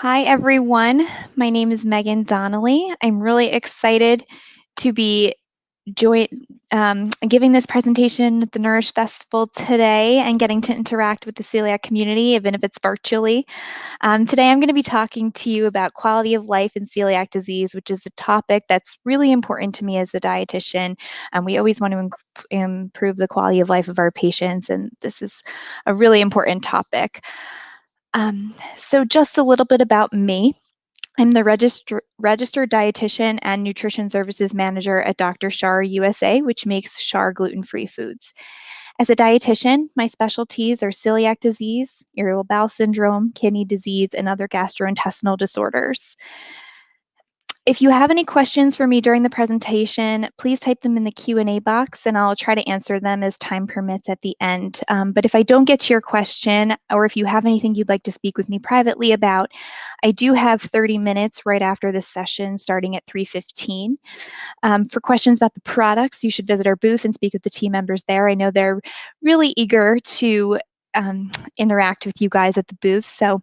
Hi, everyone. My name is Megan Donnelly. I'm really excited to be giving this presentation at the Nourish Festival today and getting to interact with the celiac community, even if it's virtually. Today, I'm going to be talking to you about quality of life in celiac disease, which is a topic that's really important to me as a dietitian. We always want to improve the quality of life of our patients, and this is a really important topic. So just a little bit about me. I'm the registered dietitian and nutrition services manager at Dr. Shar USA, which makes Shar gluten-free foods. As a dietitian, my specialties are celiac disease, irritable bowel syndrome, kidney disease, and other gastrointestinal disorders. If you have any questions for me during the presentation, please type them in the Q&A box and I'll try to answer them as time permits at the end. But if I don't get to your question, or if you have anything you'd like to speak with me privately about, I do have 30 minutes right after this session starting at 3:15. For questions about the products, you should visit our booth and speak with the team members there. I know they're really eager to interact with you guys at the booth. So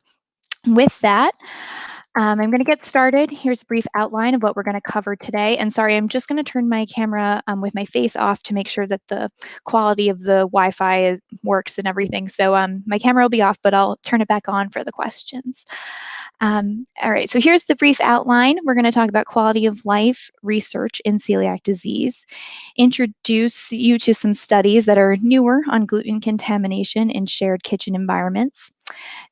with that, I'm going to get started. Here's a brief outline of what we're going to cover today. And sorry, I'm just going to turn my camera with my face off to make sure that the quality of the Wi-Fi works and everything. So my camera will be off, but I'll turn it back on for the questions. All right, so here's the brief outline. We're going to talk about quality of life research in celiac disease, introduce you to some studies that are newer on gluten contamination in shared kitchen environments,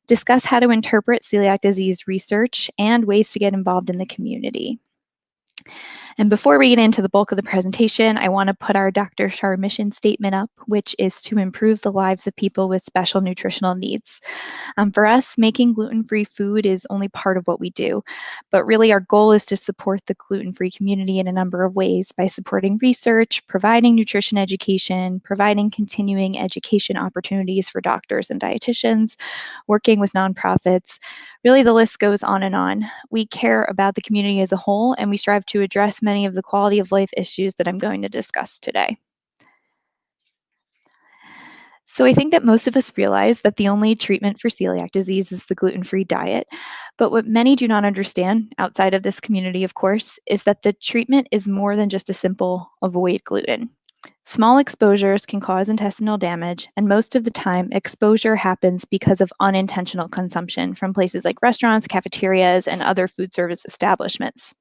discuss how to interpret celiac disease research and ways to get involved in the community. And before we get into the bulk of the presentation, I want to put our Dr. Shar mission statement up, which is to improve the lives of people with special nutritional needs. For us, making gluten-free food is only part of what we do, but really our goal is to support the gluten-free community in a number of ways by supporting research, providing nutrition education, providing continuing education opportunities for doctors and dietitians, working with nonprofits. Really, the list goes on and on. We care about the community as a whole, and we strive to address many of the quality of life issues that I'm going to discuss today. So I think that most of us realize that the only treatment for celiac disease is the gluten-free diet. But what many do not understand, outside of this community, of course, is that the treatment is more than just a simple avoid gluten. Small exposures can cause intestinal damage, and most of the time, exposure happens because of unintentional consumption from places like restaurants, cafeterias, and other food service establishments.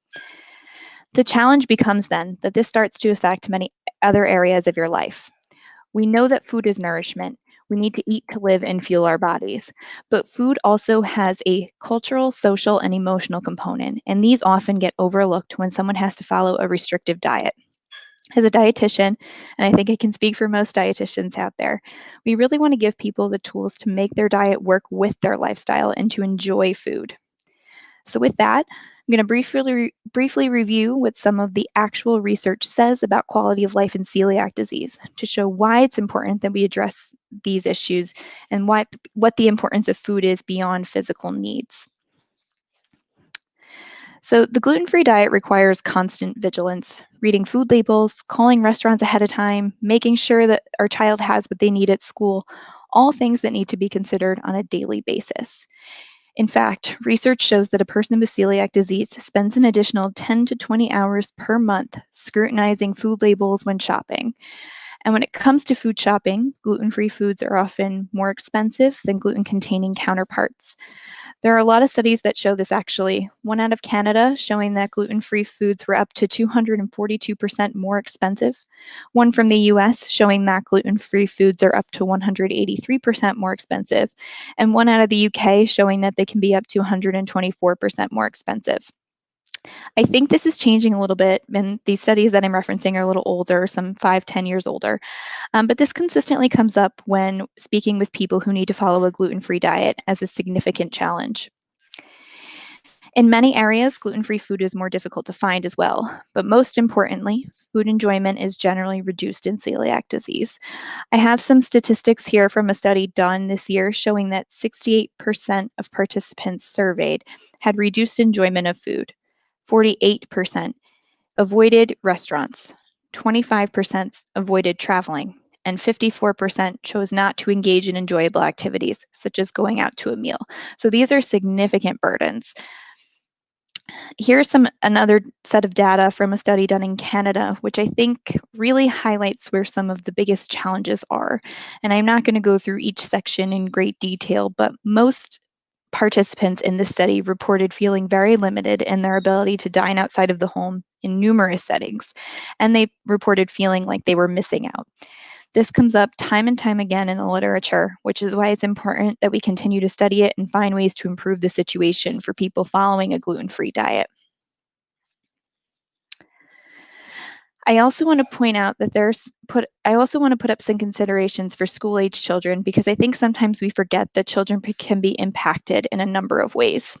The challenge becomes then that this starts to affect many other areas of your life. We know that food is nourishment. We need to eat to live and fuel our bodies. But food also has a cultural, social, and emotional component, and these often get overlooked when someone has to follow a restrictive diet. As a dietitian, and I think I can speak for most dietitians out there, we really want to give people the tools to make their diet work with their lifestyle and to enjoy food. So with that, I'm going to briefly review what some of the actual research says about quality of life in celiac disease to show why it's important that we address these issues and what the importance of food is beyond physical needs. So the gluten-free diet requires constant vigilance, reading food labels, calling restaurants ahead of time, making sure that our child has what they need at school, all things that need to be considered on a daily basis. In fact, research shows that a person with celiac disease spends an additional 10 to 20 hours per month scrutinizing food labels when shopping. And when it comes to food shopping, gluten-free foods are often more expensive than gluten-containing counterparts. There are a lot of studies that show this actually. One out of Canada showing that gluten-free foods were up to 242% more expensive. One from the US showing that gluten-free foods are up to 183% more expensive. And one out of the UK showing that they can be up to 124% more expensive. I think this is changing a little bit, and these studies that I'm referencing are a little older, some 5-10 years older. But this consistently comes up when speaking with people who need to follow a gluten-free diet as a significant challenge. In many areas, gluten-free food is more difficult to find as well, but most importantly, food enjoyment is generally reduced in celiac disease. I have some statistics here from a study done this year showing that 68% of participants surveyed had reduced enjoyment of food, 48% avoided restaurants, 25% avoided traveling, and 54% chose not to engage in enjoyable activities, such as going out to a meal. So these are significant burdens. Here's another set of data from a study done in Canada, which I think really highlights where some of the biggest challenges are. And I'm not going to go through each section in great detail, but most participants in this study reported feeling very limited in their ability to dine outside of the home in numerous settings, and they reported feeling like they were missing out. This comes up time and time again in the literature, which is why it's important that we continue to study it and find ways to improve the situation for people following a gluten-free diet. I also want to point out that I also want to put up some considerations for school-age children, because I think sometimes we forget that children can be impacted in a number of ways.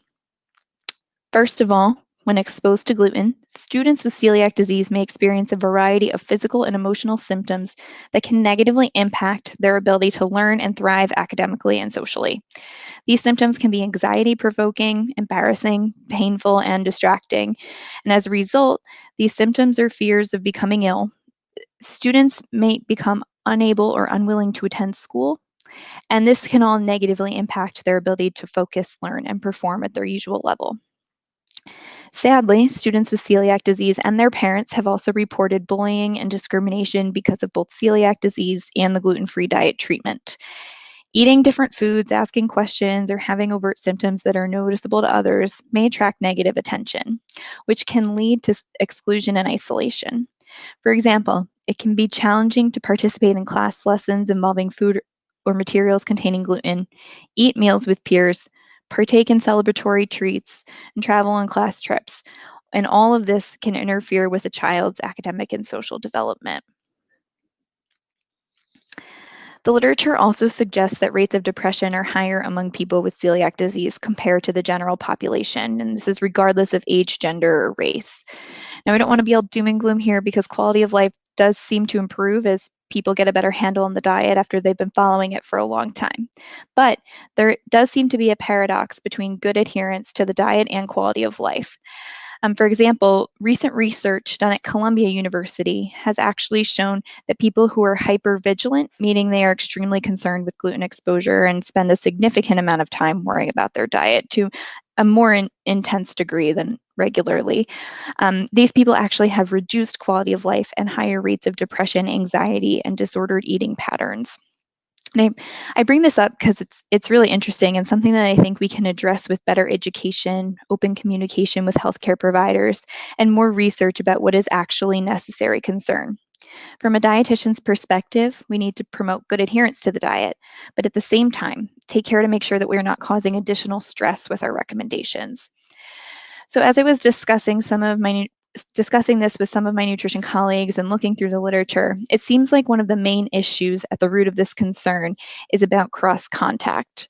First of all, when exposed to gluten, students with celiac disease may experience a variety of physical and emotional symptoms that can negatively impact their ability to learn and thrive academically and socially. These symptoms can be anxiety-provoking, embarrassing, painful, and distracting. And as a result, these symptoms or fears of becoming ill, students may become unable or unwilling to attend school, and this can all negatively impact their ability to focus, learn, and perform at their usual level. Sadly, students with celiac disease and their parents have also reported bullying and discrimination because of both celiac disease and the gluten-free diet treatment. Eating different foods, asking questions, or having overt symptoms that are noticeable to others may attract negative attention, which can lead to exclusion and isolation. For example, it can be challenging to participate in class lessons involving food or materials containing gluten, eat meals with peers, partake in celebratory treats, and travel on class trips. And all of this can interfere with a child's academic and social development. The literature also suggests that rates of depression are higher among people with celiac disease compared to the general population, and this is regardless of age, gender, or race. Now, I don't want to be all doom and gloom here, because quality of life does seem to improve as people get a better handle on the diet after they've been following it for a long time. But there does seem to be a paradox between good adherence to the diet and quality of life. For example, recent research done at Columbia University has actually shown that people who are hypervigilant, meaning they are extremely concerned with gluten exposure and spend a significant amount of time worrying about their diet to a more intense degree than regularly, these people actually have reduced quality of life and higher rates of depression, anxiety, and disordered eating patterns. And I bring this up because it's really interesting and something that I think we can address with better education, open communication with healthcare providers, and more research about what is actually necessary concern. From a dietitian's perspective, we need to promote good adherence to the diet, but at the same time, take care to make sure that we're not causing additional stress with our recommendations. So as I was discussing this with some of my nutrition colleagues and looking through the literature, it seems like one of the main issues at the root of this concern is about cross-contact.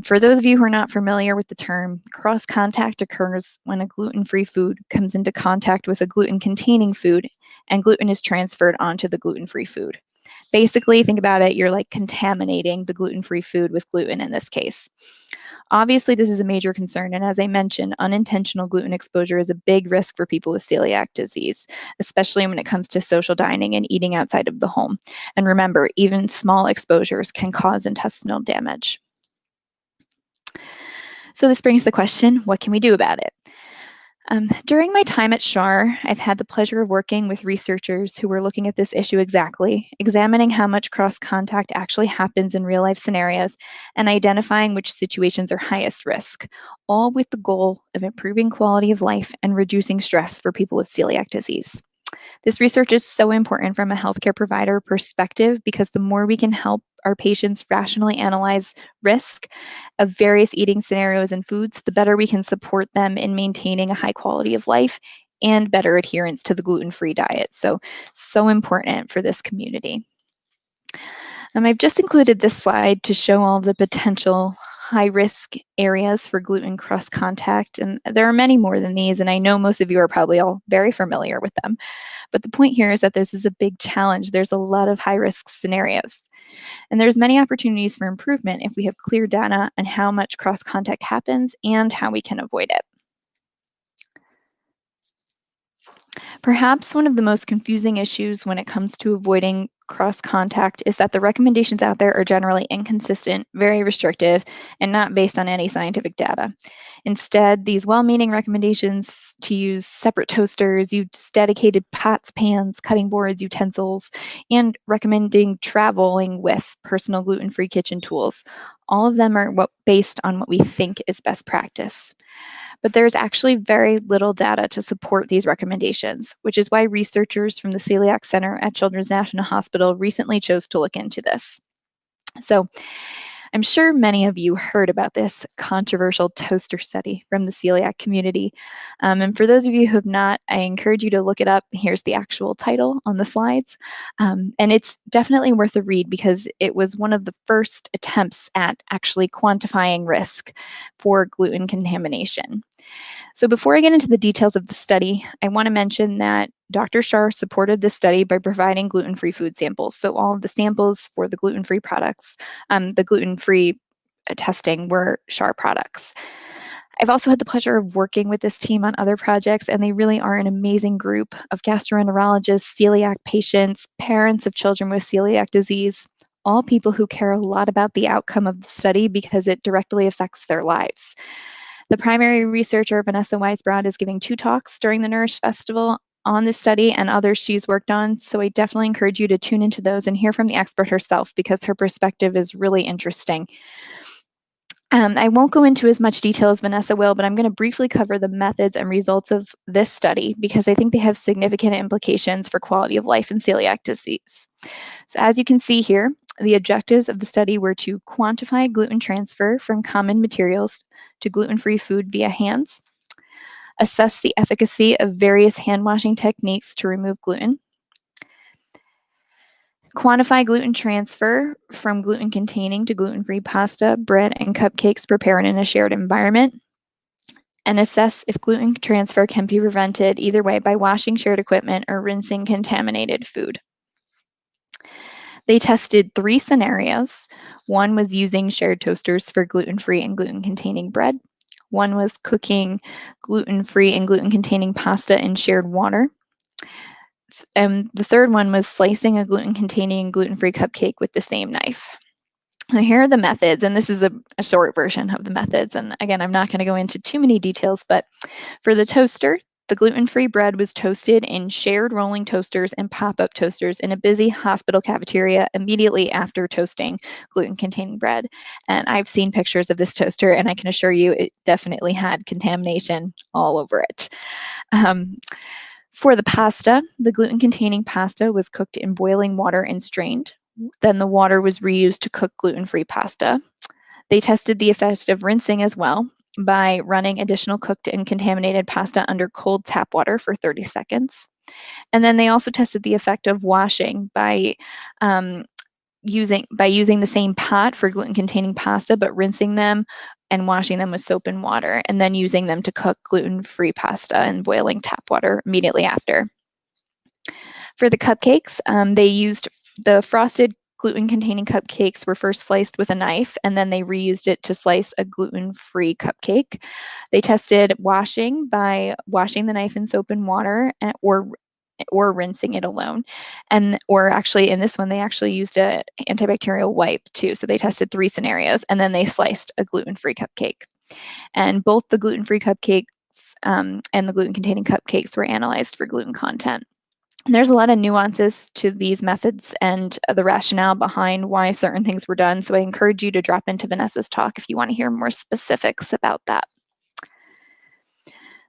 For those of you who are not familiar with the term, cross-contact occurs when a gluten-free food comes into contact with a gluten-containing food, and gluten is transferred onto the gluten-free food. Basically, think about it, you're like contaminating the gluten-free food with gluten in this case. Obviously, this is a major concern, and as I mentioned, unintentional gluten exposure is a big risk for people with celiac disease, especially when it comes to social dining and eating outside of the home. And remember, even small exposures can cause intestinal damage. So this brings the question, what can we do about it? During my time at SHAR, I've had the pleasure of working with researchers who were looking at this issue exactly, examining how much cross-contact actually happens in real-life scenarios, and identifying which situations are highest risk, all with the goal of improving quality of life and reducing stress for people with celiac disease. This research is so important from a healthcare provider perspective, because the more we can help our patients rationally analyze risk of various eating scenarios and foods, the better we can support them in maintaining a high quality of life and better adherence to the gluten-free diet. So important for this community. I've just included this slide to show all the potential high-risk areas for gluten cross-contact, and there are many more than these, and I know most of you are probably all very familiar with them. But the point here is that this is a big challenge. There's a lot of high-risk scenarios. And there's many opportunities for improvement if we have clear data on how much cross-contact happens and how we can avoid it. Perhaps one of the most confusing issues when it comes to avoiding cross contact is that the recommendations out there are generally inconsistent, very restrictive, and not based on any scientific data. Instead, these well meaning recommendations to use separate toasters, use dedicated pots, pans, cutting boards, utensils, and recommending traveling with personal gluten free kitchen tools. All of them are based on what we think is best practice. But there's actually very little data to support these recommendations, which is why researchers from the Celiac Center at Children's National Hospital recently chose to look into this. So I'm sure many of you heard about this controversial toaster study from the celiac community. And for those of you who have not, I encourage you to look it up. Here's the actual title on the slides. And it's definitely worth a read because it was one of the first attempts at actually quantifying risk for gluten contamination. So before I get into the details of the study, I want to mention that Dr. Shah supported this study by providing gluten-free food samples. So all of the samples for the gluten-free products, the gluten-free testing were Shah products. I've also had the pleasure of working with this team on other projects, and they really are an amazing group of gastroenterologists, celiac patients, parents of children with celiac disease, all people who care a lot about the outcome of the study because it directly affects their lives. The primary researcher, Vanessa Weisbrod, is giving 2 talks during the Nourish Festival on this study and others she's worked on, so I definitely encourage you to tune into those and hear from the expert herself because her perspective is really interesting. I won't go into as much detail as Vanessa will, but I'm going to briefly cover the methods and results of this study because I think they have significant implications for quality of life in celiac disease. So as you can see here, the objectives of the study were to quantify gluten transfer from common materials to gluten-free food via hands, assess the efficacy of various hand washing techniques to remove gluten, quantify gluten transfer from gluten-containing to gluten-free pasta, bread, and cupcakes prepared in a shared environment, and assess if gluten transfer can be prevented either way by washing shared equipment or rinsing contaminated food. They tested 3 scenarios. One was using shared toasters for gluten-free and gluten-containing bread. One was cooking gluten-free and gluten-containing pasta in shared water. And the third one was slicing a gluten-containing gluten-free cupcake with the same knife. Now, here are the methods, and this is a short version of the methods. And again, I'm not going to go into too many details, but for the toaster, the gluten-free bread was toasted in shared rolling toasters and pop-up toasters in a busy hospital cafeteria immediately after toasting gluten-containing bread. And I've seen pictures of this toaster, and I can assure you it definitely had contamination all over it. For the pasta, the gluten-containing pasta was cooked in boiling water and strained. Then the water was reused to cook gluten-free pasta. They tested the effect of rinsing as well by running additional cooked and contaminated pasta under cold tap water for 30 seconds. And then they also tested the effect of washing by using the same pot for gluten-containing pasta, but rinsing them and washing them with soap and water, and then using them to cook gluten-free pasta in boiling tap water immediately after. For the cupcakes, they used the frosted gluten-containing cupcakes were first sliced with a knife, and then they reused it to slice a gluten-free cupcake. They tested washing by washing the knife in soap and water, or rinsing it alone. Or actually in this one, they actually used an antibacterial wipe too. So they tested 3 scenarios, and then they sliced a gluten-free cupcake. And both the gluten-free cupcakes and the gluten-containing cupcakes were analyzed for gluten content. And there's a lot of nuances to these methods and the rationale behind why certain things were done. So I encourage you to drop into Vanessa's talk if you want to hear more specifics about that.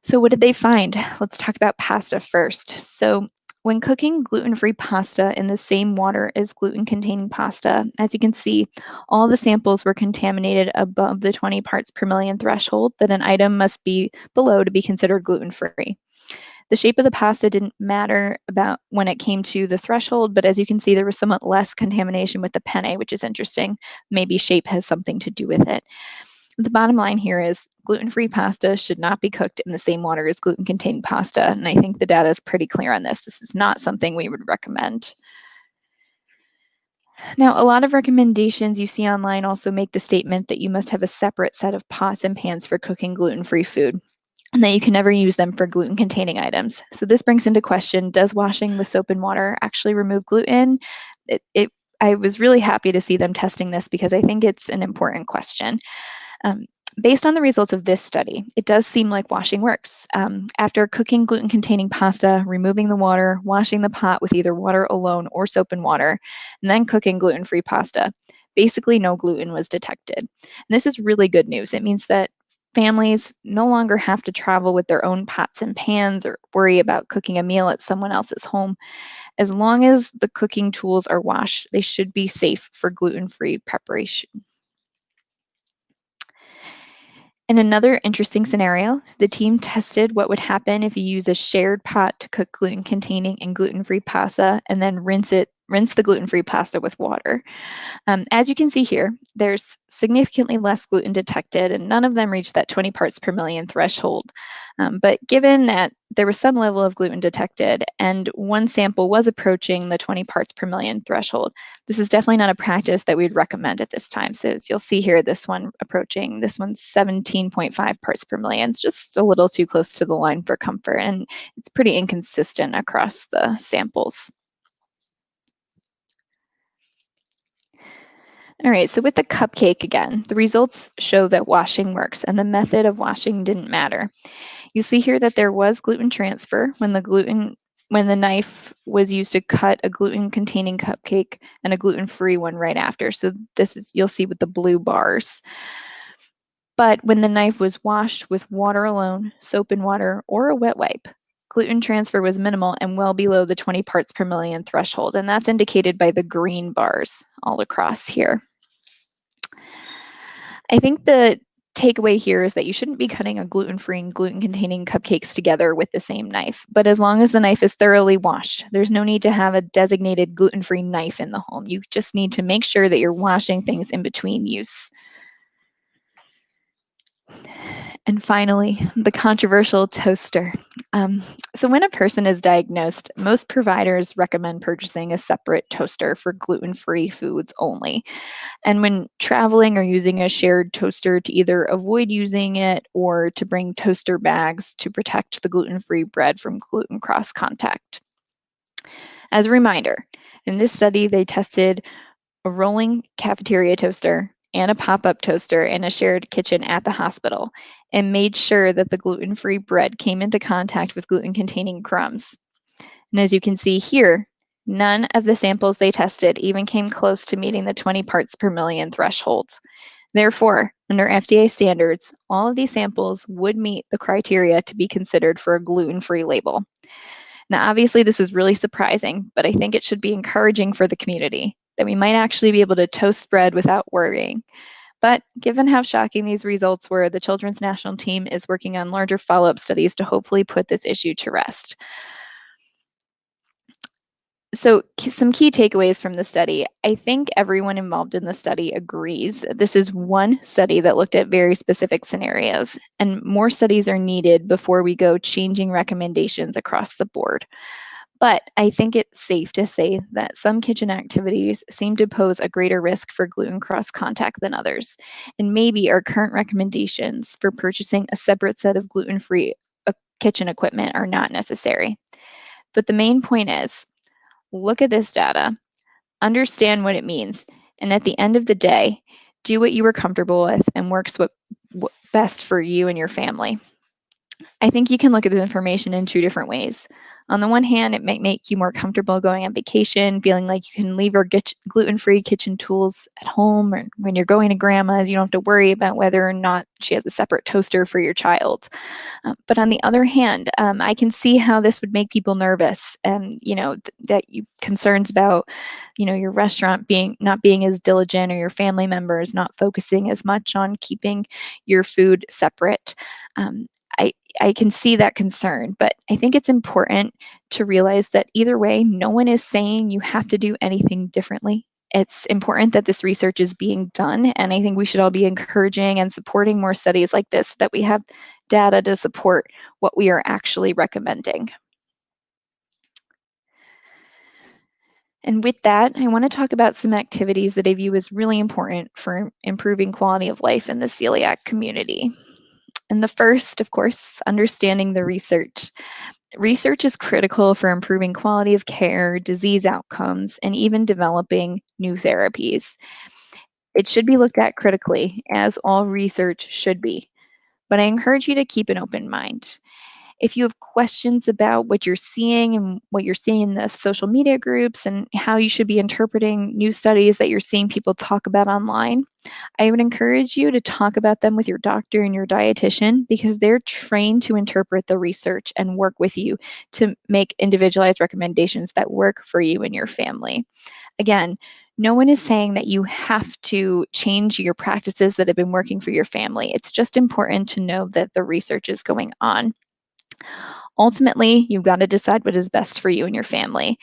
So what did they find? Let's talk about pasta first. So when cooking gluten-free pasta in the same water as gluten-containing pasta, as you can see, all the samples were contaminated above the 20 parts per million threshold that an item must be below to be considered gluten-free. The shape of the pasta didn't matter about when it came to the threshold, but as you can see, there was somewhat less contamination with the penne, which is interesting. Maybe shape has something to do with it. The bottom line here is gluten-free pasta should not be cooked in the same water as gluten-containing pasta, and I think the data is pretty clear on this. This is not something we would recommend. Now, a lot of recommendations you see online also make the statement that you must have a separate set of pots and pans for cooking gluten-free food. and that you can never use them for gluten-containing items. So this brings into question, does washing with soap and water actually remove gluten? I was really happy to see them testing this because I think it's an important question. Um, Based on the results of this study, it does seem like washing works. After cooking gluten-containing pasta, removing the water, washing the pot with either water alone or soap and water, and then cooking gluten-free pasta, basically no gluten was detected. And this is really good news. It means that families no longer have to travel with their own pots and pans or worry about cooking a meal at someone else's home. As long as the cooking tools are washed, they should be safe for gluten-free preparation. In another interesting scenario, the team tested what would happen if you use a shared pot to cook gluten-containing and gluten-free pasta and then rinse the gluten-free pasta with water. As you can see here, there's significantly less gluten detected, and none of them reached that 20 parts per million threshold. But given that there was some level of gluten detected and one sample was approaching the 20 parts per million threshold, this is definitely not a practice that we'd recommend at this time. So as you'll see here, this one's 17.5 parts per million. It's just a little too close to the line for comfort, and it's pretty inconsistent across the samples. All right, so with the cupcake again, the results show that washing works and the method of washing didn't matter. You see here that there was gluten transfer when the knife was used to cut a gluten-containing cupcake and a gluten-free one right after. So you'll see with the blue bars. But when the knife was washed with water alone, soap and water, or a wet wipe, gluten transfer was minimal and well below the 20 parts per million threshold. And that's indicated by the green bars all across here. I think the takeaway here is that you shouldn't be cutting a gluten-free and gluten-containing cupcakes together with the same knife. But as long as the knife is thoroughly washed, there's no need to have a designated gluten-free knife in the home. You just need to make sure that you're washing things in between use. And finally, the controversial toaster. So when a person is diagnosed, most providers recommend purchasing a separate toaster for gluten-free foods only. And when traveling or using a shared toaster, to either avoid using it or to bring toaster bags to protect the gluten-free bread from gluten cross contact. As a reminder, in this study, they tested a rolling cafeteria toaster and a pop-up toaster in a shared kitchen at the hospital and made sure that the gluten-free bread came into contact with gluten-containing crumbs. And as you can see here, none of the samples they tested even came close to meeting the 20 parts per million threshold. Therefore, under FDA standards, all of these samples would meet the criteria to be considered for a gluten-free label. Now, obviously, this was really surprising, but I think it should be encouraging for the community that we might actually be able to toast bread without worrying. But given how shocking these results were, the Children's National Team is working on larger follow-up studies to hopefully put this issue to rest. So some key takeaways from the study. I think everyone involved in the study agrees. This is one study that looked at very specific scenarios, and more studies are needed before we go changing recommendations across the board. But I think it's safe to say that some kitchen activities seem to pose a greater risk for gluten cross contact than others. And maybe our current recommendations for purchasing a separate set of gluten-free kitchen equipment are not necessary. But the main point is, look at this data, understand what it means, and at the end of the day, do what you were comfortable with and works what best for you and your family. I think you can look at the information in two different ways. On the one hand, it might make you more comfortable going on vacation, feeling like you can leave your gluten-free kitchen tools at home, or when you're going to grandma's, you don't have to worry about whether or not she has a separate toaster for your child. But on the other hand, I can see how this would make people nervous, and concerns about, your restaurant not being as diligent, or your family members not focusing as much on keeping your food separate. I can see that concern, but I think it's important to realize that either way, no one is saying you have to do anything differently. It's important that this research is being done, and I think we should all be encouraging and supporting more studies like this, so that we have data to support what we are actually recommending. And with that, I want to talk about some activities that I view as really important for improving quality of life in the celiac community. And the first, of course, understanding the research. Research is critical for improving quality of care, disease outcomes, and even developing new therapies. It should be looked at critically, as all research should be, but I encourage you to keep an open mind. If you have questions about what you're seeing and what you're seeing in the social media groups and how you should be interpreting new studies that you're seeing people talk about online, I would encourage you to talk about them with your doctor and your dietitian because they're trained to interpret the research and work with you to make individualized recommendations that work for you and your family. Again, no one is saying that you have to change your practices that have been working for your family. It's just important to know that the research is going on. Ultimately, you've got to decide what is best for you and your family.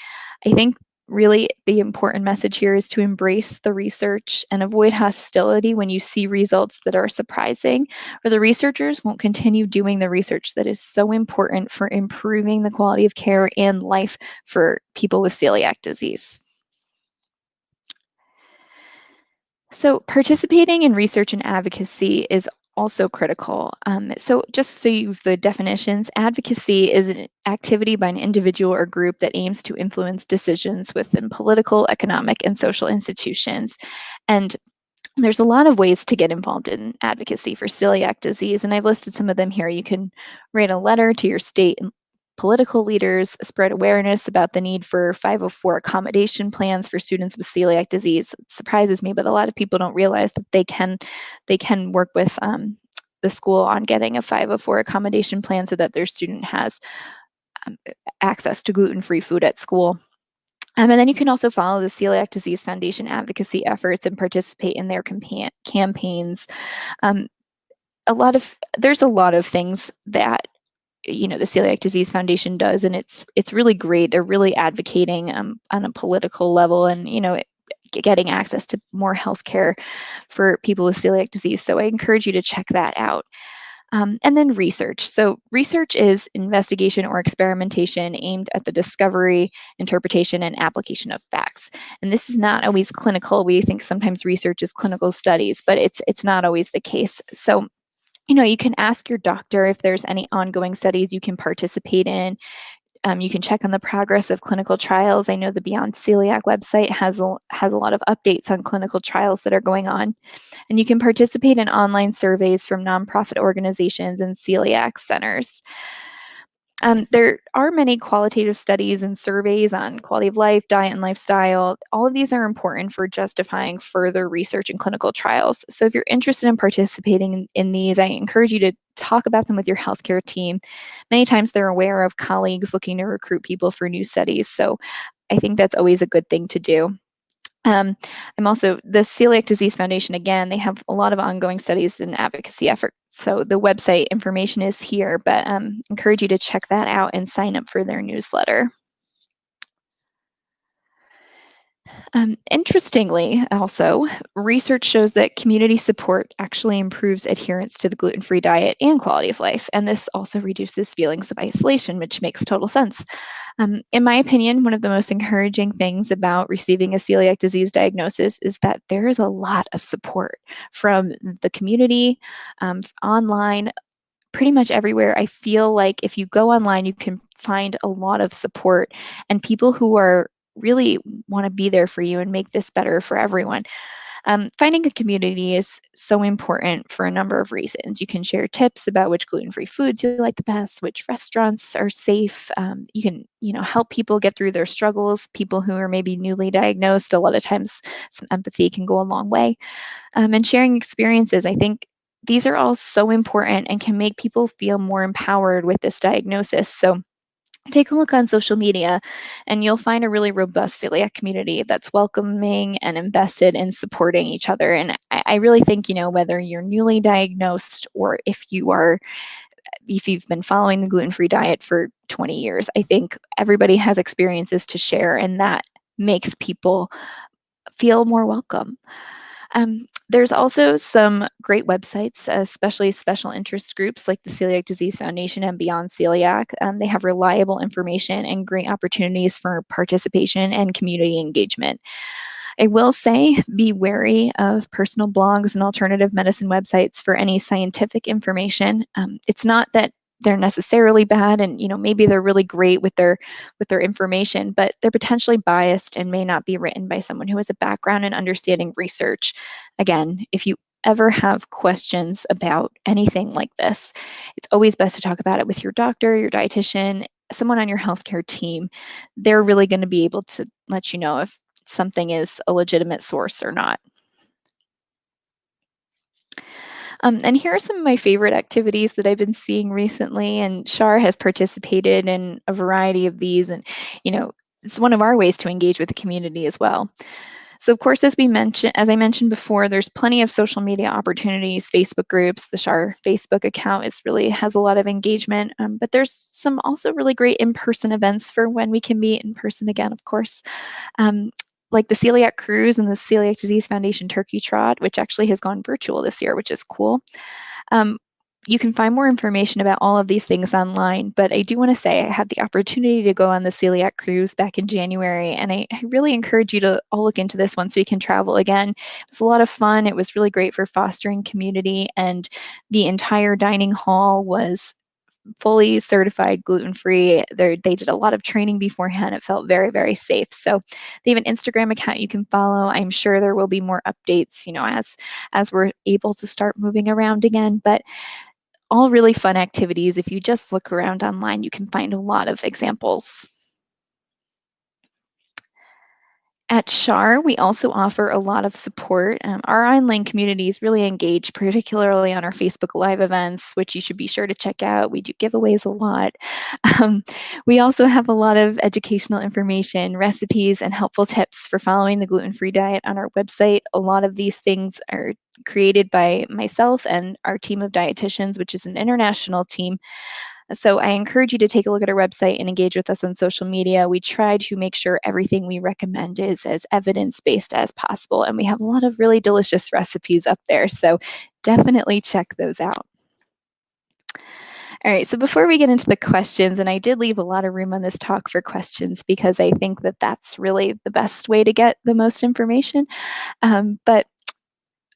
I think really the important message here is to embrace the research and avoid hostility when you see results that are surprising, or the researchers won't continue doing the research that is so important for improving the quality of care and life for people with celiac disease. So, participating in research and advocacy is also critical. So, just so you've the definitions, advocacy is an activity by an individual or group that aims to influence decisions within political, economic, and social institutions. And there's a lot of ways to get involved in advocacy for celiac disease, and I've listed some of them here. You can write a letter to your state and political leaders, spread awareness about the need for 504 accommodation plans for students with celiac disease. It surprises me, but a lot of people don't realize that they can work with the school on getting a 504 accommodation plan so that their student has um, access to gluten-free food at school. And then you can also follow the Celiac Disease Foundation advocacy efforts and participate in their campaigns. Um, there's a lot of things that the Celiac Disease Foundation does, and it's really great. They're really advocating on a political level, and getting access to more healthcare for people with celiac disease. So I encourage you to check that out. And then research. So research is investigation or experimentation aimed at the discovery, interpretation, and application of facts. And this is not always clinical. We think sometimes research is clinical studies, but it's not always the case. So you can ask your doctor if there's any ongoing studies you can participate in. You can check on the progress of clinical trials. I know the Beyond Celiac website has a lot of updates on clinical trials that are going on. And you can participate in online surveys from nonprofit organizations and celiac centers. There are many qualitative studies and surveys on quality of life, diet, and lifestyle. All of these are important for justifying further research and clinical trials. So if you're interested in participating in these, I encourage you to talk about them with your healthcare team. Many times they're aware of colleagues looking to recruit people for new studies. So I think that's always a good thing to do. I'm also the Celiac Disease Foundation. Again, they have a lot of ongoing studies and advocacy efforts. So the website information is here, but encourage you to check that out and sign up for their newsletter. Interestingly, also, research shows that community support actually improves adherence to the gluten-free diet and quality of life, and this also reduces feelings of isolation, which makes total sense. In my opinion, one of the most encouraging things about receiving a celiac disease diagnosis is that there is a lot of support from the community, online, pretty much everywhere. I feel like if you go online, you can find a lot of support and people who are really want to be there for you and make this better for everyone. Finding a community is so important for a number of reasons. You can share tips about which gluten-free foods you like the best, which restaurants are safe. You can, help people get through their struggles. People who are maybe newly diagnosed, a lot of times some empathy can go a long way. And sharing experiences, I think these are all so important and can make people feel more empowered with this diagnosis. So take a look on social media and you'll find a really robust celiac community that's welcoming and invested in supporting each other. And I really think, whether you're newly diagnosed or if you've been following the gluten-free diet for 20 years, I think everybody has experiences to share, and that makes people feel more welcome. There's also some great websites, especially special interest groups like the Celiac Disease Foundation and Beyond Celiac. They have reliable information and great opportunities for participation and community engagement. I will say be wary of personal blogs and alternative medicine websites for any scientific information. It's not that they're necessarily bad, and maybe they're really great with their information, but they're potentially biased and may not be written by someone who has a background in understanding research. Again, if you ever have questions about anything like this, it's always best to talk about it with your doctor, your dietitian, someone on your healthcare team. They're really going to be able to let you know if something is a legitimate source or not. And here are some of my favorite activities that I've been seeing recently, and Shar has participated in a variety of these, and it's one of our ways to engage with the community as well. So of course, as I mentioned before, there's plenty of social media opportunities, Facebook groups. The Shar Facebook account has a lot of engagement, but there's some also really great in-person events for when we can meet in person again, of course. Like the Celiac Cruise and the Celiac Disease Foundation Turkey Trot, which actually has gone virtual this year, which is cool. You can find more information about all of these things online, but I do want to say I had the opportunity to go on the Celiac Cruise back in January, and I really encourage you to all look into this once we can travel again. It was a lot of fun. It was really great for fostering community, and the entire dining hall was fully certified gluten-free. They did a lot of training beforehand. It felt very, very safe. So they have an Instagram account you can follow. I'm sure there will be more updates, as we're able to start moving around again. But all really fun activities. If you just look around online, you can find a lot of examples. At Shar, we also offer a lot of support. Our online community is really engaged, particularly on our Facebook Live events, which you should be sure to check out. We do giveaways a lot. We also have a lot of educational information, recipes, and helpful tips for following the gluten-free diet on our website. A lot of these things are created by myself and our team of dietitians, which is an international team. So I encourage you to take a look at our website and engage with us on social media. We try to make sure everything we recommend is as evidence-based as possible, and we have a lot of really delicious recipes up there, so definitely check those out. All right, so before we get into the questions, and I did leave a lot of room on this talk for questions because I think that that's really the best way to get the most information, but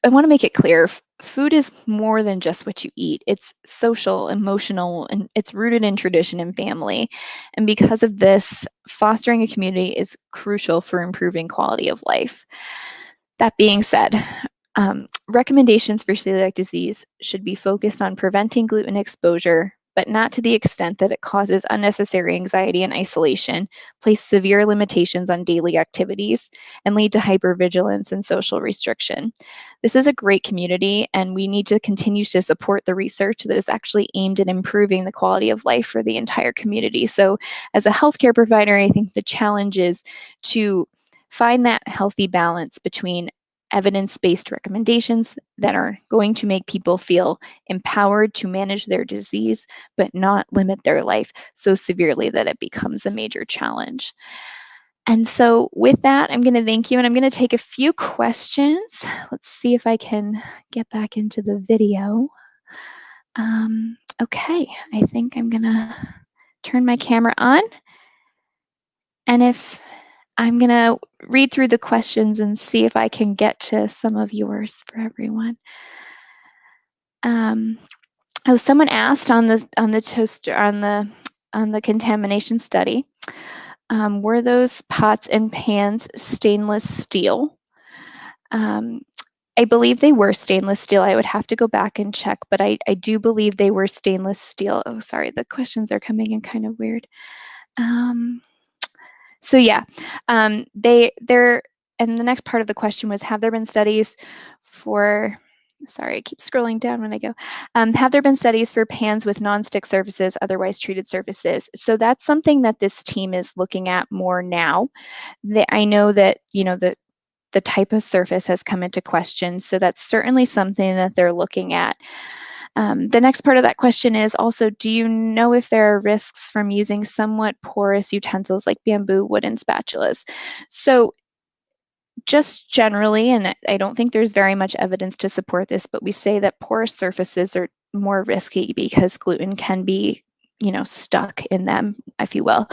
I want to make it clear, food is more than just what you eat. It's social, emotional, and it's rooted in tradition and family. And because of this, fostering a community is crucial for improving quality of life. That being said, recommendations for celiac disease should be focused on preventing gluten exposure, but not to the extent that it causes unnecessary anxiety and isolation, place severe limitations on daily activities, and lead to hypervigilance and social restriction. This is a great community, and we need to continue to support the research that is actually aimed at improving the quality of life for the entire community. So as a healthcare provider, I think the challenge is to find that healthy balance between evidence-based recommendations that are going to make people feel empowered to manage their disease, but not limit their life so severely that it becomes a major challenge. And so with that, I'm going to thank you, and I'm going to take a few questions. Let's see if I can get back into the video. Okay, I think I'm going to turn my camera on. And if I'm going to read through the questions and see if I can get to some of yours for everyone. Someone asked on the toaster on the contamination study, were those pots and pans stainless steel? I believe they were stainless steel. I would have to go back and check, but I do believe they were stainless steel. Oh, sorry, the questions are coming in kind of weird. So yeah, they're, and the next part of the question was, have there been studies for, sorry, I keep scrolling down when I go, have there been studies for pans with nonstick surfaces, otherwise treated surfaces? So that's something that this team is looking at more now. I know that, the type of surface has come into question, so that's certainly something that they're looking at. The next part of that question is also, do you know if there are risks from using somewhat porous utensils like bamboo, wooden spatulas? So just generally, and I don't think there's very much evidence to support this, but we say that porous surfaces are more risky because gluten can be stuck in them, if you will.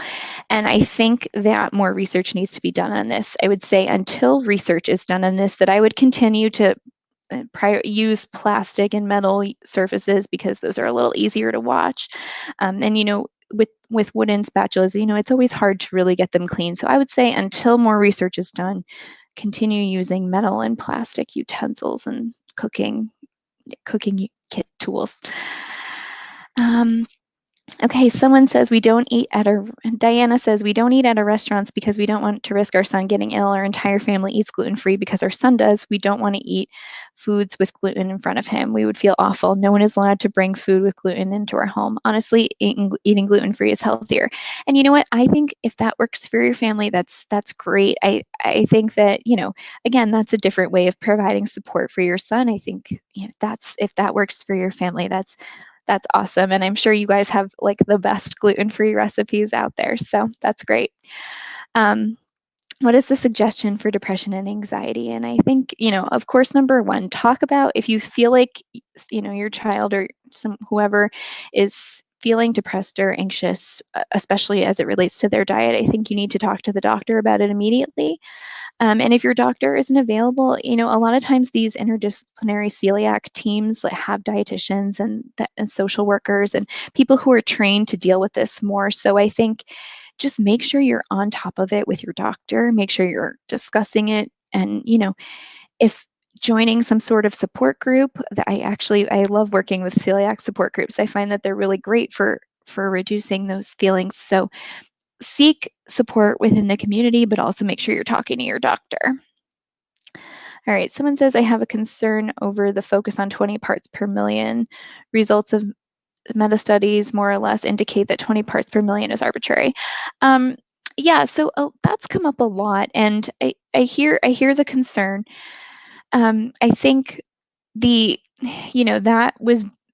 And I think that more research needs to be done on this. I would say until research is done on this, that I would continue to use plastic and metal surfaces because those are a little easier to watch. And with wooden spatulas, it's always hard to really get them clean. So I would say until more research is done, continue using metal and plastic utensils and cooking kit tools. Okay, someone says Diana says we don't eat at our restaurants because we don't want to risk our son getting ill. Our entire family eats gluten-free because our son does. We don't want to eat foods with gluten in front of him. We would feel awful. No one is allowed to bring food with gluten into our home. Honestly, eating gluten-free is healthier. And you know what? I think if that works for your family, that's great. I think that, again, that's a different way of providing support for your son. I think if that works for your family, that's awesome. And I'm sure you guys have like the best gluten-free recipes out there. So that's great. What is the suggestion for depression and anxiety? And I think, of course, number one, talk about if you feel like, your child or whoever is feeling depressed or anxious, especially as it relates to their diet. I think you need to talk to the doctor about it immediately. And if your doctor isn't available, a lot of times these interdisciplinary celiac teams have dietitians and social workers and people who are trained to deal with this more. So I think just make sure you're on top of it with your doctor, make sure you're discussing it. And, if joining some sort of support group, I love working with celiac support groups. I find that they're really great for reducing those feelings. So seek support within the community, but also make sure you're talking to your doctor. All right, someone says, I have a concern over the focus on 20 parts per million. Results of meta studies more or less indicate that 20 parts per million is arbitrary. Yeah, so that's come up a lot, and I hear the concern. I think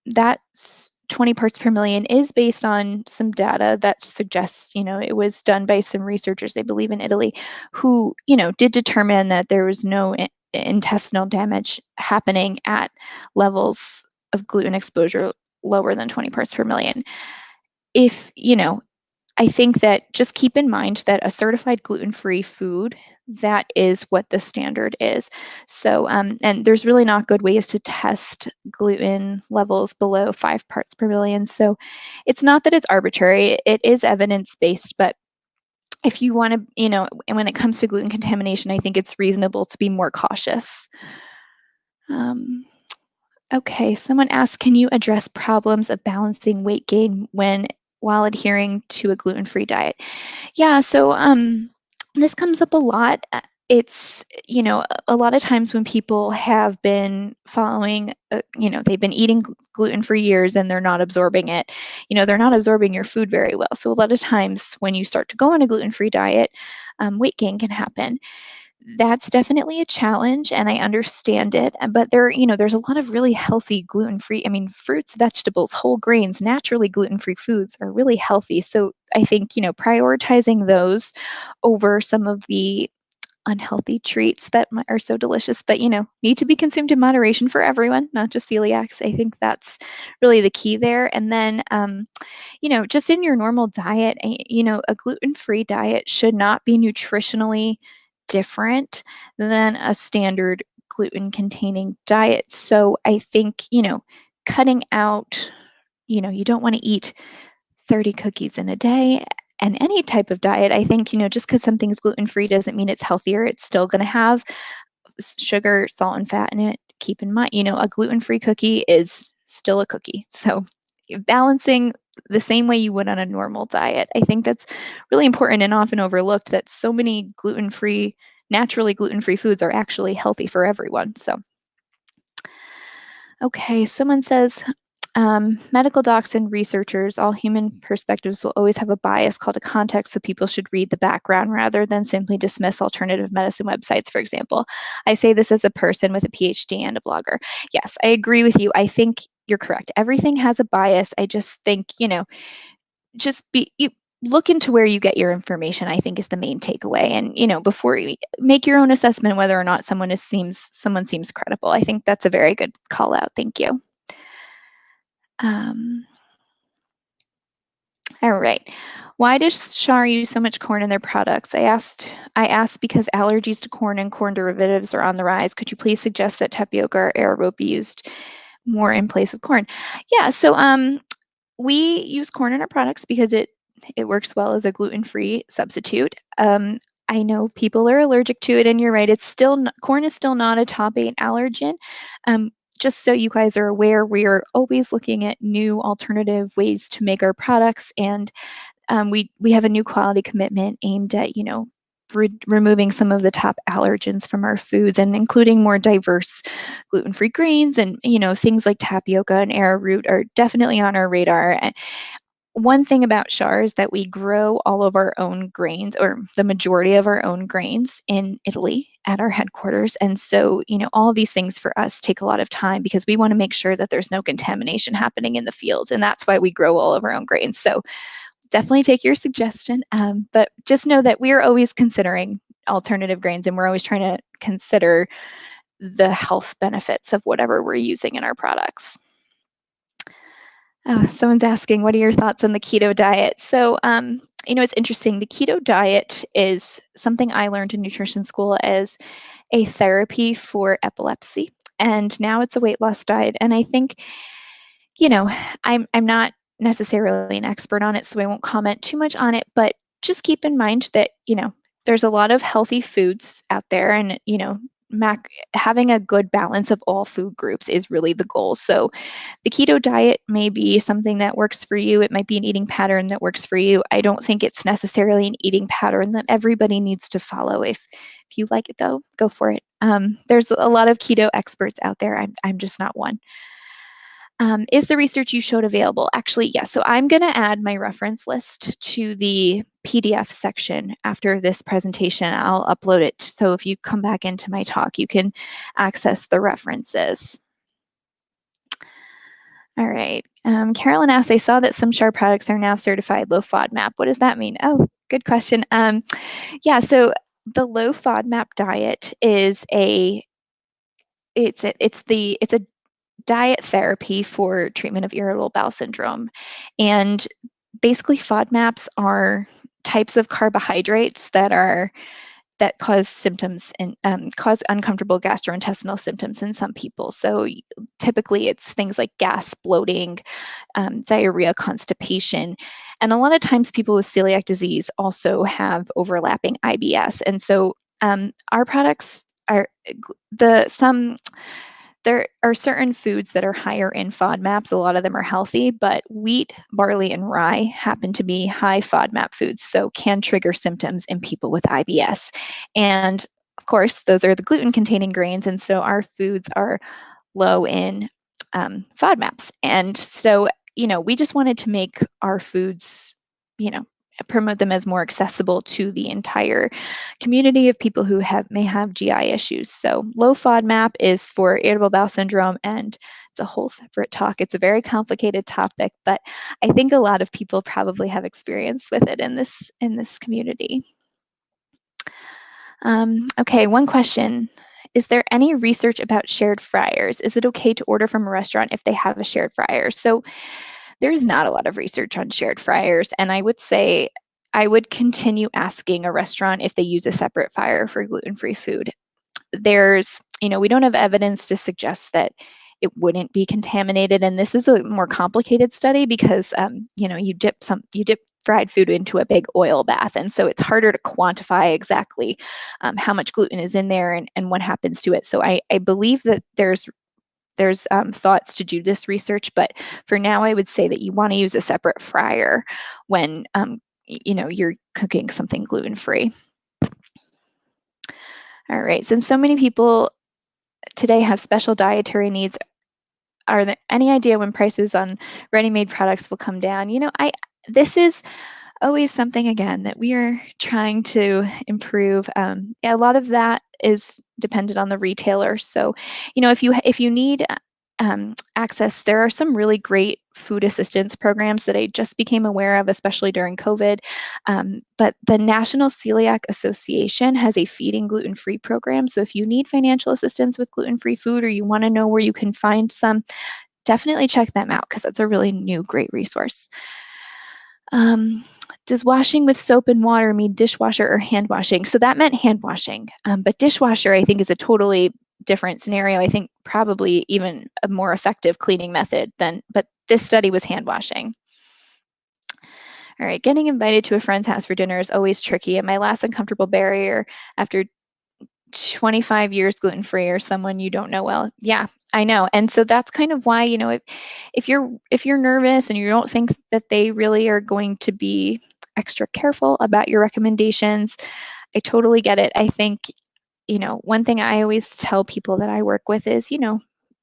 that's 20 parts per million is based on some data that suggests, it was done by some researchers, I believe in Italy, who, did determine that there was no intestinal damage happening at levels of gluten exposure lower than 20 parts per million. If, I think that just keep in mind that a certified gluten-free food, that is what the standard is. So, and there's really not good ways to test gluten levels below 5 parts per million. So it's not that it's arbitrary, it is evidence-based, but if you want to, and when it comes to gluten contamination, I think it's reasonable to be more cautious. Okay, someone asked, can you address problems of balancing weight gain while adhering to a gluten-free diet? Yeah, so this comes up a lot. It's, a lot of times when people have been following, they've been eating gluten for years and they're not absorbing it, they're not absorbing your food very well. So a lot of times when you start to go on a gluten-free diet, weight gain can happen. That's definitely a challenge, and I understand it. But there's a lot of really healthy gluten-free. I mean, fruits, vegetables, whole grains, naturally gluten-free foods are really healthy. So I think, prioritizing those over some of the unhealthy treats that are so delicious, but need to be consumed in moderation for everyone, not just celiacs. I think that's really the key there. And then, just in your normal diet, a gluten-free diet should not be nutritionally different than a standard gluten-containing diet. So I think, cutting out, you don't want to eat 30 cookies in a day. And any type of diet, I think, just because something's gluten-free doesn't mean it's healthier. It's still going to have sugar, salt, and fat in it. Keep in mind, a gluten-free cookie is still a cookie. So balancing the same way you would on a normal diet. I think that's really important and often overlooked, that so many naturally gluten-free foods are actually healthy for everyone. So, okay, someone says, medical docs and researchers, all human perspectives will always have a bias called a context, so people should read the background rather than simply dismiss alternative medicine websites, for example. I say this as a person with a PhD and a blogger. Yes, I agree with you. I think you're correct. Everything has a bias. I just think, you look into where you get your information, I think, is the main takeaway. And, before you make your own assessment whether or not someone seems credible. I think that's a very good call out. Thank you. All right. Why does Shar use so much corn in their products? I asked because allergies to corn and corn derivatives are on the rise. Could you please suggest that tapioca or arrowroot be used more in place of corn? Yeah, so we use corn in our products because it works well as a gluten-free substitute. I know people are allergic to it, and you're right. It's still corn is still not a top 8 allergen. Um, just so you guys are aware, we are always looking at new alternative ways to make our products, and we have a new quality commitment aimed at removing some of the top allergens from our foods and including more diverse gluten-free grains, and things like tapioca and arrowroot are definitely on our radar. One thing about Char is that we grow all of our own grains, or the majority of our own grains, in Italy at our headquarters. And so, all these things for us take a lot of time because we want to make sure that there's no contamination happening in the field. And that's why we grow all of our own grains. So definitely take your suggestion. But just know that we're always considering alternative grains, and we're always trying to consider the health benefits of whatever we're using in our products. Someone's asking, what are your thoughts on the keto diet? So, it's interesting. The keto diet is something I learned in nutrition school as a therapy for epilepsy, and now it's a weight loss diet. And I think, I'm not necessarily an expert on it, so I won't comment too much on it, but just keep in mind that, there's a lot of healthy foods out there, and, having a good balance of all food groups is really the goal. So the keto diet may be something that works for you. It might be an eating pattern that works for you. I don't think it's necessarily an eating pattern that everybody needs to follow. If you like it, though, go for it. There's a lot of keto experts out there. I'm just not one. Is the research you showed available? Actually, yes. So I'm going to add my reference list to the PDF section after this presentation. I'll upload it. So if you come back into my talk, you can access the references. All right. Carolyn asked, I saw that some Char products are now certified low FODMAP. What does that mean? Oh, good question. Yeah, so the low FODMAP diet is it's a diet therapy for treatment of irritable bowel syndrome. And basically FODMAPs are types of carbohydrates that cause symptoms and cause uncomfortable gastrointestinal symptoms in some people. So typically it's things like gas, bloating, diarrhea, constipation. And a lot of times people with celiac disease also have overlapping IBS. And so our products are there are certain foods that are higher in FODMAPs. A lot of them are healthy, but wheat, barley, and rye happen to be high FODMAP foods, so can trigger symptoms in people with IBS. And of course, those are the gluten-containing grains, and so our foods are low in FODMAPs. And so, we just wanted to make our foods, promote them as more accessible to the entire community of people who may have GI issues. So low FODMAP is for irritable bowel syndrome, and it's a whole separate talk. It's a very complicated topic, but I think a lot of people probably have experience with it in this community. Okay, one question. Is there any research about shared fryers? Is it okay to order from a restaurant if they have a shared fryer? So there's not a lot of research on shared fryers, and I would say I would continue asking a restaurant if they use a separate fryer for gluten-free food. We don't have evidence to suggest that it wouldn't be contaminated, and this is a more complicated study because you dip fried food into a big oil bath, and so it's harder to quantify exactly how much gluten is in there and what happens to it. So I believe that there's thoughts to do this research, but for now, I would say that you want to use a separate fryer when you're cooking something gluten-free. All right, since so many people today have special dietary needs, are there any idea when prices on ready-made products will come down? This is always something, again, that we are trying to improve. A lot of that is dependent on the retailer. So, if you need access, there are some really great food assistance programs that I just became aware of, especially during COVID. But the National Celiac Association has a feeding gluten-free program. So if you need financial assistance with gluten-free food, or you want to know where you can find some, definitely check them out because that's a really new, great resource. Does washing with soap and water mean dishwasher or hand washing? So that meant hand washing, but dishwasher I think is a totally different scenario. I think probably even a more effective cleaning method but this study was hand washing. All right, getting invited to a friend's house for dinner is always tricky, and my last uncomfortable barrier after 25 years gluten-free or someone you don't know well. Yeah, I know. And so that's kind of why, if you're nervous and you don't think that they really are going to be extra careful about your recommendations, I totally get it. I think, one thing I always tell people that I work with is,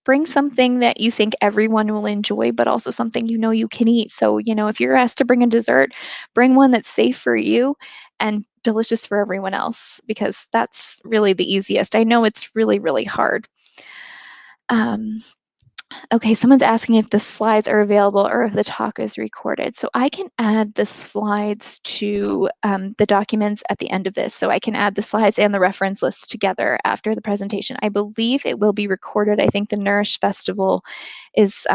bring something that you think everyone will enjoy, but also something you can eat. So, if you're asked to bring a dessert, bring one that's safe for you and delicious for everyone else, because that's really the easiest. I know it's really, really hard. Okay, someone's asking if the slides are available or if the talk is recorded. So I can add the slides to the documents at the end of this. So I can add the slides and the reference lists together after the presentation. I believe it will be recorded. I think the Nourish Festival is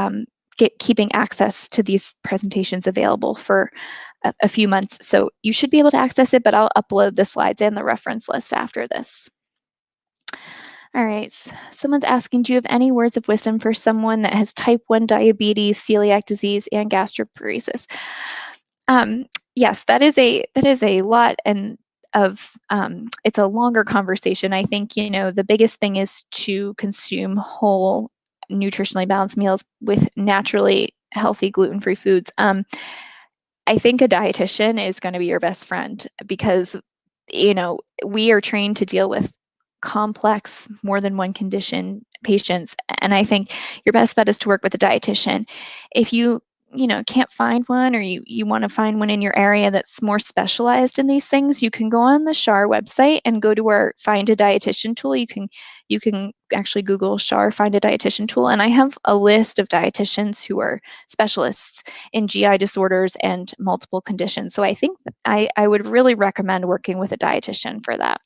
keeping access to these presentations available for a few months. So you should be able to access it, but I'll upload the slides and the reference lists after this. All right, someone's asking, do you have any words of wisdom for someone that has type 1 diabetes, celiac disease, and gastroparesis? Yes, that is a lot, and it's a longer conversation. I think, the biggest thing is to consume whole, nutritionally balanced meals with naturally healthy gluten-free foods. I think a dietitian is going to be your best friend because, we are trained to deal with complex, more than one condition patients. And I think your best bet is to work with a dietitian. If you, can't find one, or you want to find one in your area that's more specialized in these things, you can go on the SHAR website and go to our Find a Dietitian tool. You can actually Google SHAR Find a Dietitian tool. And I have a list of dietitians who are specialists in GI disorders and multiple conditions. So I think I would really recommend working with a dietitian for that.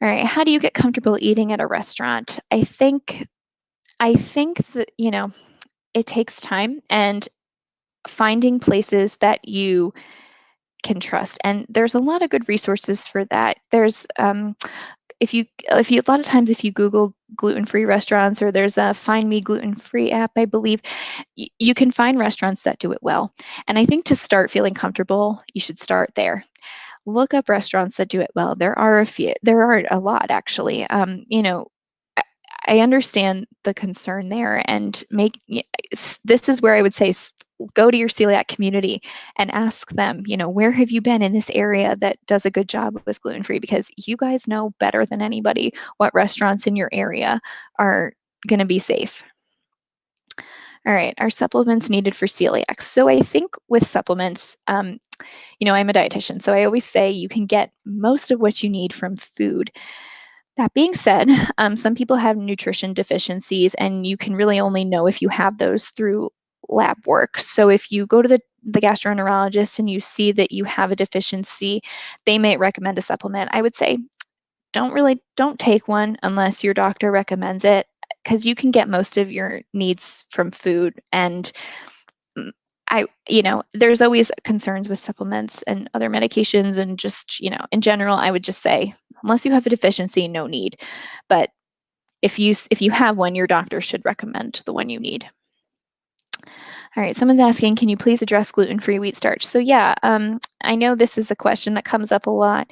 All right, how do you get comfortable eating at a restaurant? I think that, it takes time and finding places that you can trust. And there's a lot of good resources for that. There's if you a lot of times if you Google gluten-free restaurants, or there's a Find Me Gluten-Free app, I believe, you can find restaurants that do it well. And I think to start feeling comfortable, you should start there. Look up restaurants that do it well. There are a lot actually. I understand the concern there, and this is where I would say go to your celiac community and ask them, where have you been in this area that does a good job with gluten-free? Because you guys know better than anybody what restaurants in your area are going to be safe. All right, are supplements needed for celiac? So I think with supplements, I'm a dietitian, so I always say you can get most of what you need from food. That being said, some people have nutrition deficiencies, and you can really only know if you have those through lab work. So if you go to the gastroenterologist and you see that you have a deficiency, they may recommend a supplement. I would say don't take one unless your doctor recommends it, because you can get most of your needs from food. And there's always concerns with supplements and other medications, and just, in general, I would just say, unless you have a deficiency, no need. But if you have one, your doctor should recommend the one you need. All right, someone's asking, can you please address gluten-free wheat starch? So yeah, I know this is a question that comes up a lot.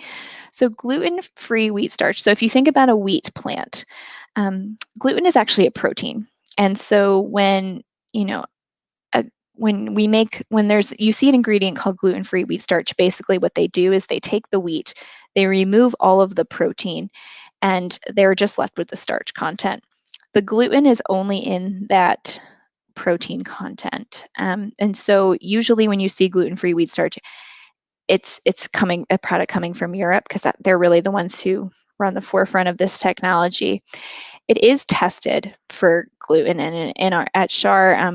So gluten-free wheat starch. So if you think about a wheat plant, gluten is actually a protein. And so when you see an ingredient called gluten-free wheat starch, basically what they do is they take the wheat, they remove all of the protein, and they're just left with the starch content. The gluten is only in that protein content. And so usually when you see gluten-free wheat starch, it's a product coming from Europe, because they're really the ones who were on the forefront of this technology. It is tested for gluten, and at SHAR,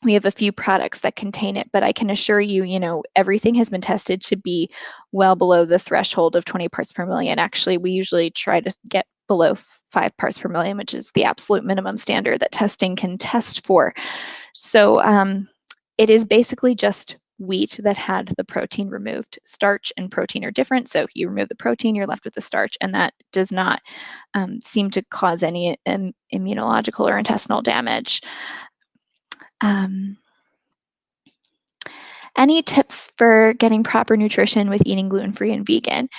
we have a few products that contain it, but I can assure you, everything has been tested to be well below the threshold of 20 parts per million. Actually, we usually try to get below 5 parts per million, which is the absolute minimum standard that testing can test for. So it is basically just wheat that had the protein removed. Starch and protein are different, so you remove the protein, you're left with the starch, and that does not seem to cause any immunological or intestinal damage. Any tips for getting proper nutrition with eating gluten-free and vegan?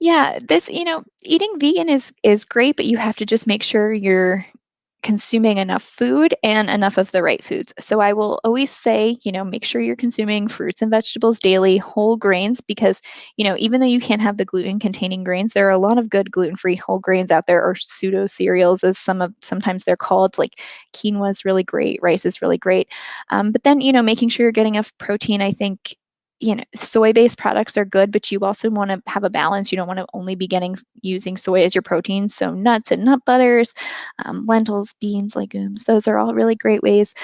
Yeah, eating vegan is great, but you have to just make sure you're consuming enough food and enough of the right foods. So I will always say, make sure you're consuming fruits and vegetables daily, whole grains, because, even though you can't have the gluten containing grains, there are a lot of good gluten-free whole grains out there, or pseudo cereals as sometimes they're called. Like quinoa is really great, rice is really great. But then, making sure you're getting enough protein, I think, soy-based products are good, but you also want to have a balance. You don't want to only be using soy as your protein. So nuts and nut butters, lentils, beans, legumes, those are all really great ways.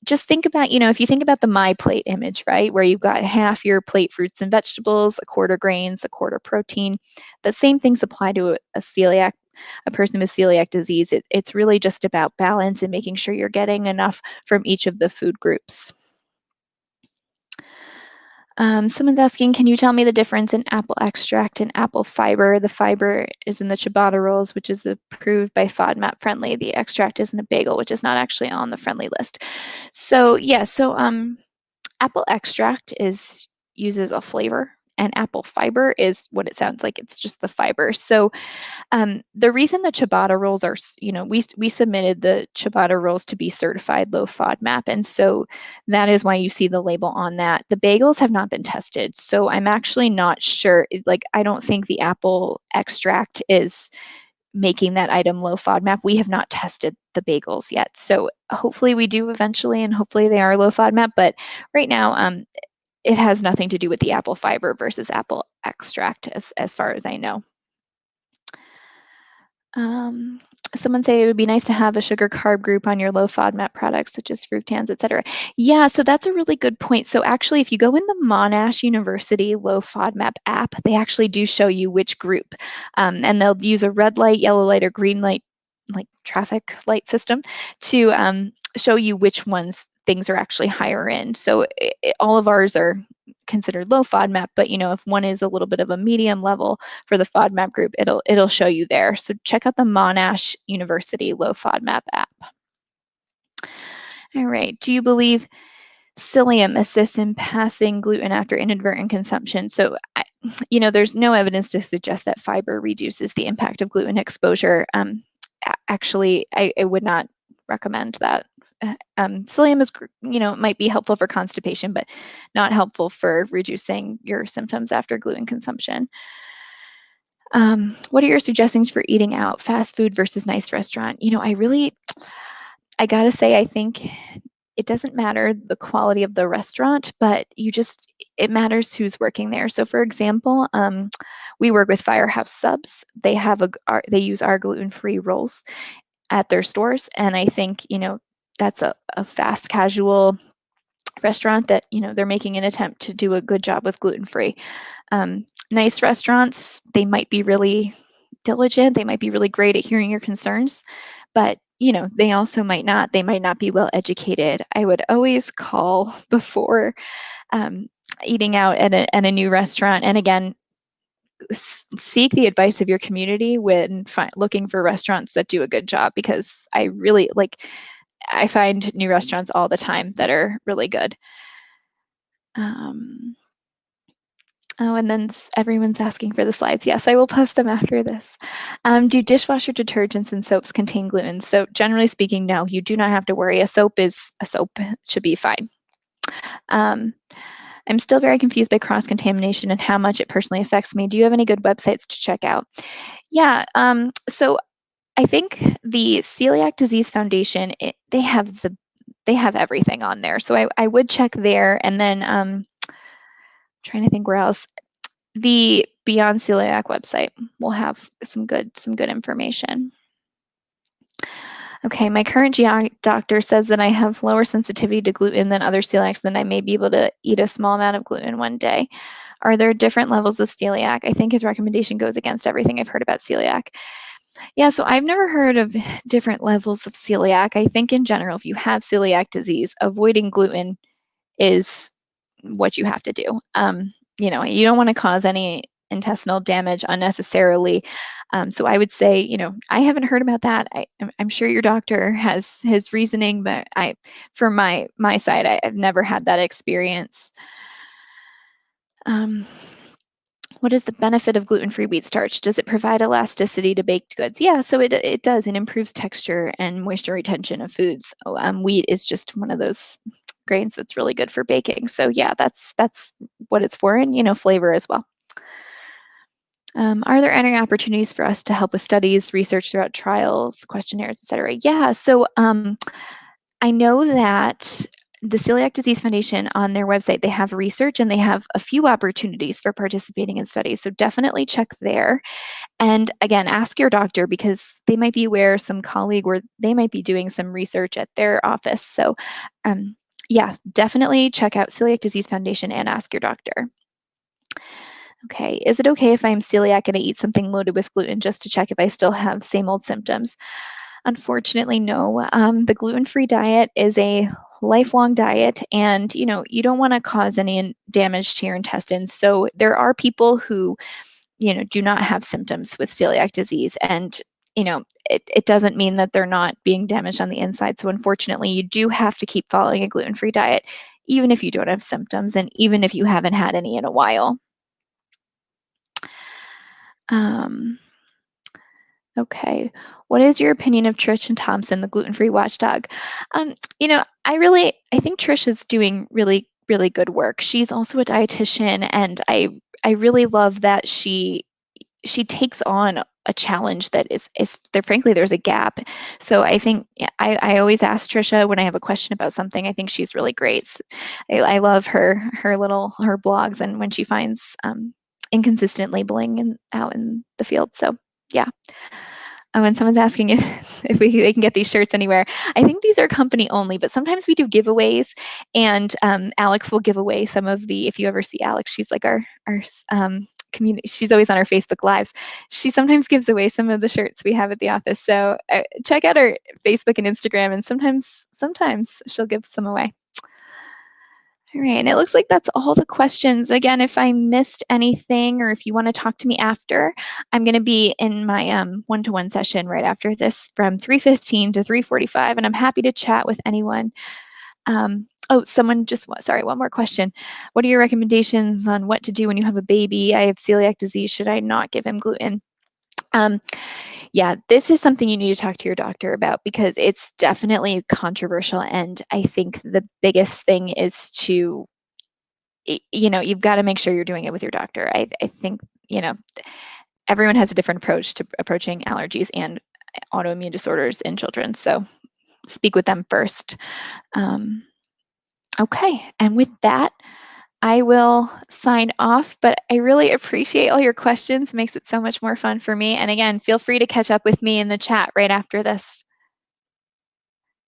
Just think about, if you think about the My Plate image, right, where you've got half your plate fruits and vegetables, a quarter grains, a quarter protein, the same things apply to a person with celiac disease. It's really just about balance and making sure you're getting enough from each of the food groups. Someone's asking, can you tell me the difference in apple extract and apple fiber? The fiber is in the ciabatta rolls, which is approved by FODMAP friendly. The extract is in a bagel, which is not actually on the friendly list. So yeah, apple extract uses a flavor, and apple fiber is what it sounds like. It's just the fiber. So the reason the ciabatta rolls are, we submitted the ciabatta rolls to be certified low FODMAP, and so that is why you see the label on that. The bagels have not been tested, so I'm actually not sure. Like, I don't think the apple extract is making that item low FODMAP. We have not tested the bagels yet, so hopefully we do eventually, and hopefully they are low FODMAP. But right now, it has nothing to do with the apple fiber versus apple extract, as far as I know. Someone said it would be nice to have a sugar carb group on your low FODMAP products, such as fructans, et cetera. Yeah, so that's a really good point. So actually, if you go in the Monash University low FODMAP app, they actually do show you which group, and they'll use a red light, yellow light, or green light, like traffic light system, to show you which ones things are actually higher in. So all of ours are considered low FODMAP, but if one is a little bit of a medium level for the FODMAP group, it'll show you there. So check out the Monash University low FODMAP app. All right. Do you believe psyllium assists in passing gluten after inadvertent consumption? So, there's no evidence to suggest that fiber reduces the impact of gluten exposure. Actually, I would not recommend that. Psyllium is, might be helpful for constipation, but not helpful for reducing your symptoms after gluten consumption. What are your suggestions for eating out, fast food versus nice restaurant? I gotta say, I think it doesn't matter the quality of the restaurant, but it matters who's working there. So for example, we work with Firehouse Subs. They use our gluten-free rolls at their stores, and I think that's a fast casual restaurant that they're making an attempt to do a good job with gluten-free. Nice restaurants, they might be really diligent, they might be really great at hearing your concerns, but they also might not be well educated. I would always call before eating out at a new restaurant, and again, seek the advice of your community when looking for restaurants that do a good job, because I find new restaurants all the time that are really good. And then everyone's asking for the slides. Yes, I will post them after this. Do dishwasher detergents and soaps contain gluten? So generally speaking, no, you do not have to worry. A soap should be fine. I'm still very confused by cross-contamination and how much it personally affects me. Do you have any good websites to check out? Yeah, so I think the Celiac Disease Foundation, they have everything on there. So I would check there, and then trying to think where else. The Beyond Celiac website will have some good information. Okay, my current GI doctor says that I have lower sensitivity to gluten than other celiacs, then I may be able to eat a small amount of gluten one day. Are there different levels of celiac? I think his recommendation goes against everything I've heard about celiac. Yeah, so I've never heard of different levels of celiac. I think in general, if you have celiac disease, avoiding gluten is what you have to do. You know, you don't want to cause any intestinal damage unnecessarily. So I would say, you know, I haven't heard about that. I'm sure your doctor has his reasoning, but from my side, I've never had that experience. What is the benefit of gluten-free wheat starch? Does it provide elasticity to baked goods? Yeah, so it does. It improves texture and moisture retention of foods. Wheat is just one of those grains that's really good for baking. So yeah, that's what it's for, and you know, flavor as well. Are there any opportunities for us to help with studies, research throughout trials, questionnaires, etc.? Yeah, so I know that the Celiac Disease Foundation, on their website, they have research and they have a few opportunities for participating in studies. So definitely check there. And again, ask your doctor, because they might be aware, some colleague, or they might be doing some research at their office. So yeah, definitely check out Celiac Disease Foundation and ask your doctor. Okay, is it okay if I'm celiac and I eat something loaded with gluten just to check if I still have same old symptoms? Unfortunately, no. The gluten-free diet is a lifelong diet, and you know, you don't want to cause any damage to your intestines. So there are people who, you know, do not have symptoms with celiac disease, and you know, it doesn't mean that they're not being damaged on the inside. So unfortunately, you do have to keep following a gluten-free diet, even if you don't have symptoms and even if you haven't had any in a while. Okay. What is your opinion of Trish and Thompson, the gluten-free watchdog? You know, I think Trish is doing really, really good work. She's also a dietitian, and I really love that she takes on a challenge that is there. Frankly, there's a gap. So I think, yeah, I always ask Trisha when I have a question about something. I think she's really great. So I love her blogs, and when she finds inconsistent labeling out in the field. So yeah. When someone's asking if they can get these shirts anywhere, I think these are company only, but sometimes we do giveaways, and Alex will give away some of the, if you ever see Alex, she's like our community, she's always on our Facebook Lives. She sometimes gives away some of the shirts we have at the office. So check out our Facebook and Instagram, and sometimes she'll give some away. All right, and it looks like that's all the questions. Again, if I missed anything, or if you want to talk to me after, I'm going to be in my one-to-one session right after this from 3:15 to 3:45, and I'm happy to chat with anyone. Oh, someone just, sorry, one more question. What are your recommendations on what to do when you have a baby? I have celiac disease. Should I not give him gluten? Yeah, this is something you need to talk to your doctor about, because it's definitely controversial. And I think the biggest thing is to, you know, you've got to make sure you're doing it with your doctor. I think, you know, everyone has a different approach to approaching allergies and autoimmune disorders in children. So speak with them first. Okay, and with that, I will sign off, but I really appreciate all your questions. It makes it so much more fun for me. And again, feel free to catch up with me in the chat right after this.